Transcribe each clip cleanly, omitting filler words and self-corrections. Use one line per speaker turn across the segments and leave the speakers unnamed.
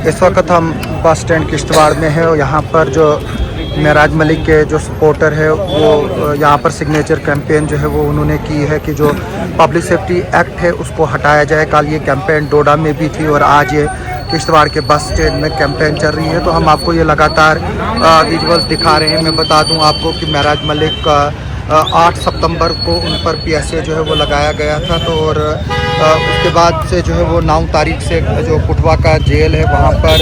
इस वक्त हम बस स्टैंड किश्तवाड़ में है और यहाँ पर जो मेराज मलिक के जो सपोर्टर है वो यहाँ पर सिग्नेचर कैंपेन जो है वो उन्होंने की है कि जो पब्लिक सेफ्टी एक्ट है उसको हटाया जाए। कल ये कैंपेन डोडा में भी थी और आज ये किश्तवाड़ के बस स्टैंड में कैंपेन चल रही है। तो हम आपको ये लगातार विजुअल्स दिखा रहे हैं। मैं बता दूं आपको कि मेराज मलिक का 8 सितंबर को उन पर PSA जो है वो लगाया गया था। तो और उसके बाद से जो है वो 9 तारीख से जो कुटवा का जेल है वहाँ पर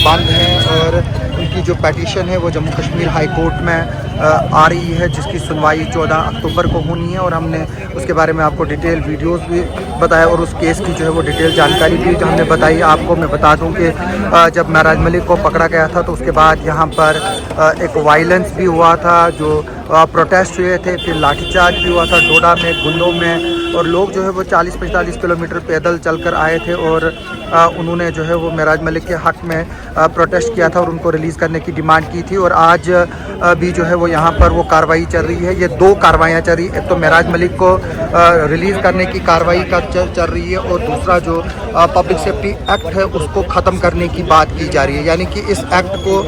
बंद है और उनकी जो पेटिशन है वो जम्मू कश्मीर हाई कोर्ट में आ रही है, जिसकी सुनवाई 14 अक्टूबर को होनी है। और हमने उसके बारे में आपको डिटेल वीडियोस भी बताया और उस केस की जो है वो डिटेल जानकारी भी जो हमने बताई आपको। मैं बता दूं कि जब मेराज मलिक को पकड़ा गया था तो उसके बाद यहाँ पर एक वायलेंस भी हुआ था, जो प्रोटेस्ट हुए थे, फिर लाठीचार्ज भी हुआ था डोडा में, गुंडों में, और लोग जो है वो 40-45 किलोमीटर पैदल चलकर आए थे और उन्होंने जो है वो मेराज मलिक के हक़ में प्रोटेस्ट किया था और उनको रिलीज़ करने की डिमांड की थी। और आज भी जो है वो यहाँ पर वो कार्रवाई चल रही है। ये 2 कार्रवाइयाँ चल रही है, एक तो मेराज मलिक को रिलीज़ करने की कार्रवाई का चल रही है और दूसरा जो पब्लिक सेफ्टी एक्ट है उसको ख़त्म करने की बात की जा रही है। यानी कि इस एक्ट को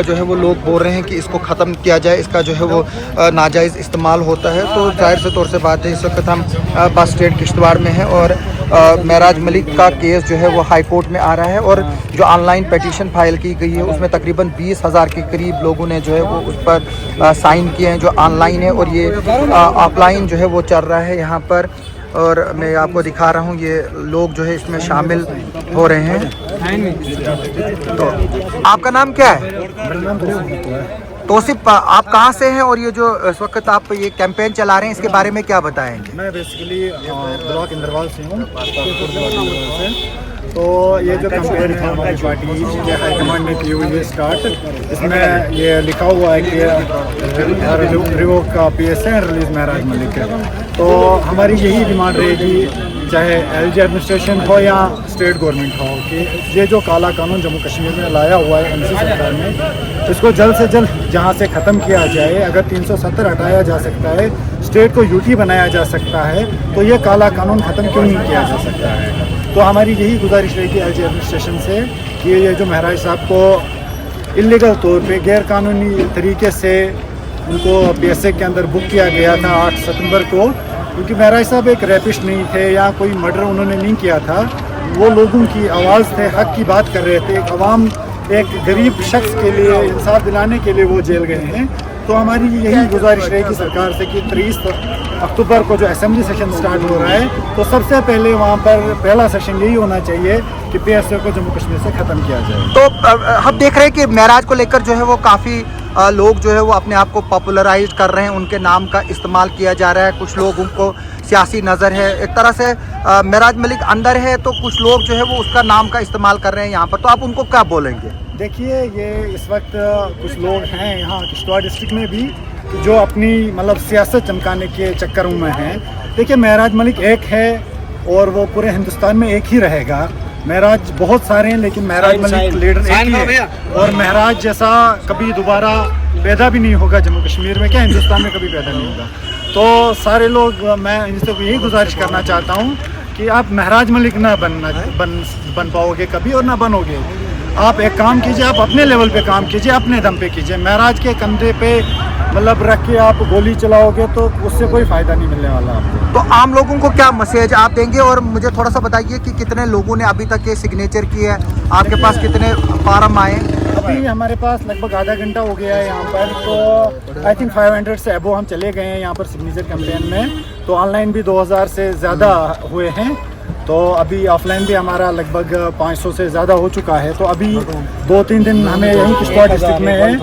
जो है वो लोग बोल रहे हैं कि इसको ख़त्म किया जाए, इसका जो है वो नाजायज़ इस्तेमाल होता है। तो जाहिर से तौर से बात है, इस वक्त हम बस स्टैंड किश्तवाड़ में है और मेराज मलिक का केस जो है वो हाई कोर्ट में आ रहा है और जो ऑनलाइन पिटीशन फाइल की गई है उसमें तकरीबन 20,000 के करीब लोगों ने जो है वो उस पर साइन किए हैं, जो ऑनलाइन है, और ये ऑफलाइन जो है वो चल रहा है यहाँ पर। और मैं आपको दिखा रहा हूँ ये लोग जो है इसमें शामिल हो रहे हैं। तो आपका नाम क्या है? तौसीफ, आप कहाँ से हैं और ये जो इस वक्त आप ये कैंपेन चला रहे हैं इसके बारे में क्या बताएंगे?
मैं बेसिकली ब्लॉक इंद्रवाल से हूँ। तो ये जो कैंपेन है हमारी पार्टी के हाईकमांड ने की हुई है स्टार्ट, इसमें ये लिखा हुआ है कि रिवोक का PSA रिलीज मेराज मलिक है। तो हमारी यही डिमांड रहेगी, चाहे LG एडमिनिस्ट्रेशन हो या स्टेट गवर्नमेंट हो, कि ये जो काला कानून जम्मू कश्मीर में लाया हुआ है MC सरकार ने, इसको जल्द से जल्द जहाँ से ख़त्म किया जाए। अगर 370 हटाया जा सकता है, स्टेट को UT बनाया जा सकता है, तो ये काला कानून ख़त्म क्यों नहीं किया जा सकता है? तो हमारी यही गुजारिश रहेगी LG एडमिनिस्ट्रेशन से कि ये जो महराज साहब को इल्लीगल तौर पे गैर कानूनी तरीके से उनको PSA के अंदर बुक किया गया था 8 सितंबर को, क्योंकि महराज साहब एक रेपिस्ट नहीं थे या कोई मर्डर उन्होंने नहीं किया था, वो लोगों की आवाज़ थे, हक की बात कर रहे थे। एक गरीब शख्स के लिए इंसाफ दिलाने के लिए वो जेल गए हैं। तो हमारी यही गुजारिश रहेगी सरकार से कि 30 अक्टूबर को जो असेंबली सेशन स्टार्ट हो रहा है, तो सबसे पहले वहाँ पर पहला सेशन यही होना चाहिए कि PSA को जम्मू कश्मीर से ख़त्म किया जाए।
तो हम देख रहे हैं कि मेराज को लेकर जो है वो काफ़ी लोग जो है वो अपने आप को पॉपुलराइज कर रहे हैं, उनके नाम का इस्तेमाल किया जा रहा है। कुछ लोग उनको सियासी नज़र है, एक तरह से मेराज मलिक अंदर है तो कुछ लोग जो है वो उसका नाम का इस्तेमाल कर रहे हैं यहाँ पर। तो आप उनको क्या बोलेंगे?
देखिए, ये इस वक्त कुछ लोग हैं यहाँ किश्तवाड़ डिस्ट्रिक्ट में भी जो अपनी मतलब सियासत चमकाने के चक्करों में हैं। देखिए, मेराज मलिक एक है और वो पूरे हिंदुस्तान में एक ही रहेगा। महराज बहुत सारे हैं लेकिन महराज मलिक लीडर एक ही है और महराज जैसा कभी दोबारा पैदा भी नहीं होगा जम्मू कश्मीर में, क्या हिंदुस्तान में कभी पैदा नहीं होगा। तो सारे लोग, मैं इनसे यही गुजारिश करना चाहता हूँ कि आप महराज मलिक ना बन पाओगे कभी और ना बनोगे। आप एक काम कीजिए, आप अपने लेवल पे काम कीजिए, अपने दम पे कीजिए। महराज के कंधे पे मतलब रख के आप गोली चलाओगे तो उससे कोई फ़ायदा नहीं मिलने वाला आपको।
तो आम लोगों को क्या मैसेज आप देंगे? और मुझे थोड़ा सा बताइए कि कितने लोगों ने अभी तक ये सिग्नेचर किए हैं, आपके पास कितने फार्म आए?
अभी हमारे पास लगभग आधा घंटा हो गया है यहाँ पर, तो आई थिंक 500 से अबो हम चले गए हैं यहाँ पर सिग्नेचर कैंपेन में। तो ऑनलाइन भी 2000 से ज़्यादा हुए हैं, तो अभी ऑफलाइन भी हमारा लगभग 500 से ज़्यादा हो चुका है। तो अभी 2-3 दिन हमें यहीं किश्तवाड़ डिस्ट्रिक्ट में है,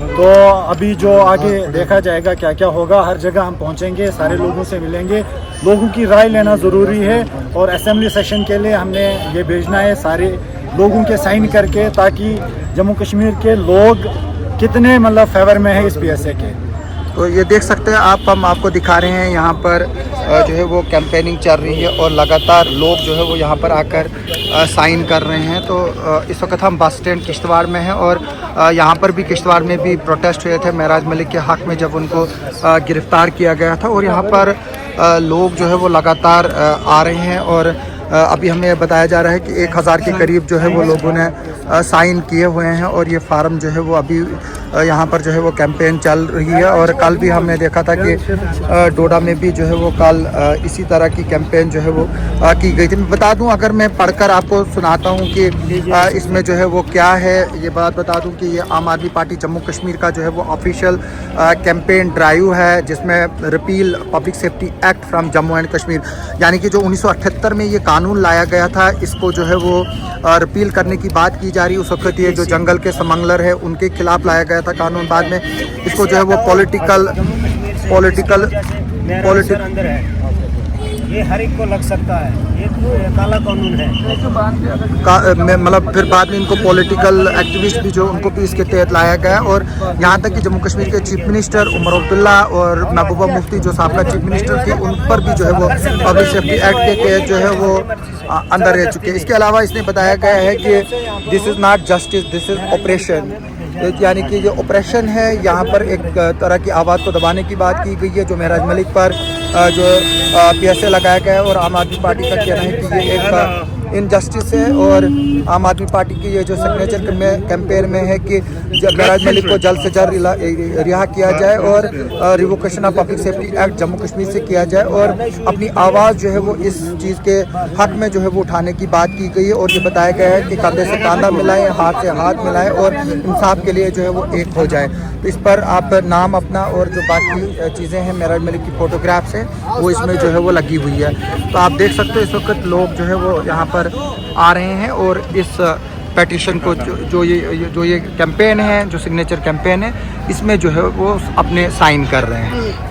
तो अभी जो आगे देखा जाएगा क्या क्या होगा। हर जगह हम पहुंचेंगे, सारे लोगों से मिलेंगे, लोगों की राय लेना ज़रूरी है। और असेंबली सेशन के लिए हमने ये भेजना है सारे लोगों के साइन करके, ताकि जम्मू कश्मीर के लोग कितने मतलब फेवर में है इस PSA के।
तो ये देख सकते हैं आप, हम आपको दिखा रहे हैं यहाँ पर जो है वो कैंपेनिंग चल रही है और लगातार लोग जो है वो यहाँ पर आकर साइन कर रहे हैं। तो इस वक्त हम बस स्टैंड किश्तवाड़ में हैं और यहाँ पर भी किश्तवाड़ में भी प्रोटेस्ट हुए थे महराज मलिक के हक़ में जब उनको गिरफ़्तार किया गया था। और यहाँ पर लोग जो है वो लगातार आ रहे हैं और अभी हमें बताया जा रहा है कि 1000 के करीब जो है वो लोगों ने साइन किए हुए हैं और ये फार्म जो है वो अभी यहाँ पर जो है वो कैंपेन चल रही है। और कल भी हमने देखा था कि डोडा में भी जो है वो कल इसी तरह की कैंपेन जो है वो की गई थी। मैं बता दूं, अगर मैं पढ़कर आपको सुनाता हूं कि इसमें जो है वो क्या है, ये बात बता दूं कि ये आम आदमी पार्टी जम्मू कश्मीर का जो है वो ऑफिशियल कैंपेन ड्राइव है, जिसमें repeal public safety act from Jammu and Kashmir, यानी कि जो 1978 में ये कानून लाया गया था, इसको जो है वो रिपील करने की बात की जा रही है। उस वक्त ये जो जंगल के स्मगलर है उनके खिलाफ लाया गया था कानून। बाद में इसको जो है वो पॉलिटिकल
अंदर है, ये हर एक को लग सकता है, ये काला कानून है
मतलब फिर बाद में इनको पॉलिटिकल एक्टिविस्ट भी जो उनको भी इसके तहत लाया गया। और यहाँ तक कि जम्मू कश्मीर के चीफ मिनिस्टर उमर अब्दुल्ला और महबूबा मुफ्ती जो साबका चीफ मिनिस्टर थे, उन पर भी जो है वो पब्लिक सेफ्टी एक्ट के तहत जो है वो अंदर रह चुके हैं। इसके अलावा इसने बताया गया है कि this is not justice, this is operation, यानी कि जो ऑपरेशन है यहाँ पर एक तरह की आवाज़ को दबाने की बात की गई है। जो महराज मलिक पर जो PSA लगाया गया है और आम आदमी पार्टी का कहना है कि ये एक इनजस्टिस है। और आम आदमी पार्टी की ये जो सिग्नेचर कैंपेन में है कि महराज मलिक को जल्द से जल्द रिहा किया जाए और revocation of public safety act Jammu Kashmir से किया जाए और अपनी आवाज़ जो है वो इस चीज़ के हक़ में जो है वो उठाने की बात की गई है। और ये बताया गया है कि कंधे से कंधा मिलाएं, हाथ से हाथ मिलाएं और इंसाफ के लिए जो है वो एक हो जाए। तो इस पर आप नाम अपना और जो बाकी चीज़ें हैं महराज मलिक की फ़ोटोग्राफ्स हैं वो इसमें जो है वो लगी हुई है। तो आप देख सकते हो इस वक्त लोग जो है वो यहाँ पर आ रहे हैं और इस पेटिशन को जो ये कैंपेन है, जो सिग्नेचर कैंपेन है, इसमें जो है वो अपने साइन कर रहे हैं।